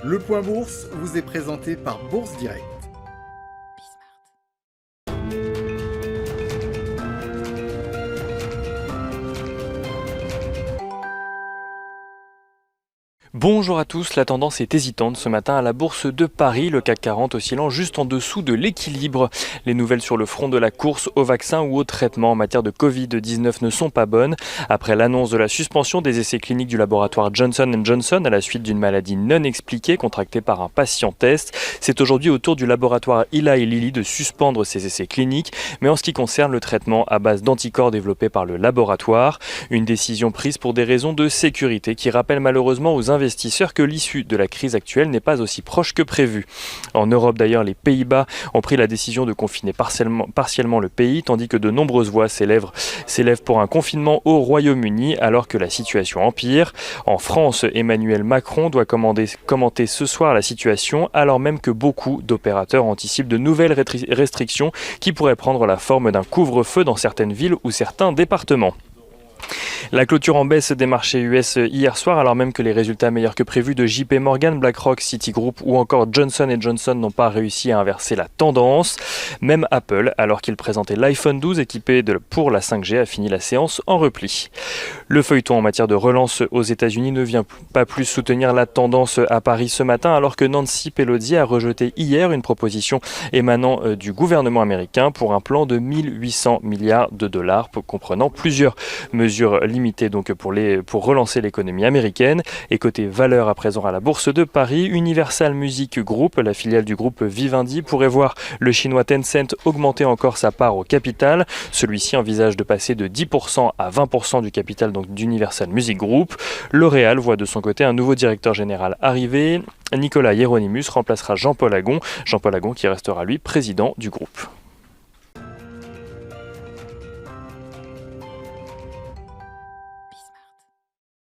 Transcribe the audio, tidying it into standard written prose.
Le Point Bourse vous est présenté par Bourse Direct. Bonjour à tous, la tendance est hésitante ce matin à la bourse de Paris, le CAC 40 oscillant juste en dessous de l'équilibre. Les nouvelles sur le front de la course au vaccin ou au traitement en matière de Covid-19 ne sont pas bonnes. Après l'annonce de la suspension des essais cliniques du laboratoire Johnson & Johnson à la suite d'une maladie non expliquée contractée par un patient test, c'est aujourd'hui au tour du laboratoire Eli Lilly de suspendre ces essais cliniques, mais en ce qui concerne le traitement à base d'anticorps développé par le laboratoire, une décision prise pour des raisons de sécurité qui rappellent malheureusement aux investisseurs que l'issue de la crise actuelle n'est pas aussi proche que prévu. En Europe d'ailleurs, les Pays-Bas ont pris la décision de confiner partiellement le pays, tandis que de nombreuses voix s'élèvent pour un confinement au Royaume-Uni alors que la situation empire. En France, Emmanuel Macron doit commenter ce soir la situation alors même que beaucoup d'opérateurs anticipent de nouvelles restrictions qui pourraient prendre la forme d'un couvre-feu dans certaines villes ou certains départements. La clôture en baisse des marchés US hier soir, alors même que les résultats meilleurs que prévus de JP Morgan, BlackRock, Citigroup ou encore Johnson & Johnson n'ont pas réussi à inverser la tendance. Même Apple, alors qu'il présentait l'iPhone 12 équipé pour la 5G, a fini la séance en repli. Le feuilleton en matière de relance aux États-Unis ne vient pas plus soutenir la tendance à Paris ce matin, alors que Nancy Pelosi a rejeté hier une proposition émanant du gouvernement américain pour un plan de 1800 milliards de dollars, comprenant plusieurs mesures limitées donc pour relancer l'économie américaine. Et côté valeur à présent à la bourse de Paris, Universal Music Group, la filiale du groupe Vivendi, pourrait voir le chinois Tencent augmenter encore sa part au capital. Celui-ci envisage de passer de 10% à 20% du capital donc d'Universal Music Group. L'Oréal voit de son côté un nouveau directeur général arriver. Nicolas Hieronymus remplacera Jean-Paul Agon qui restera lui président du groupe.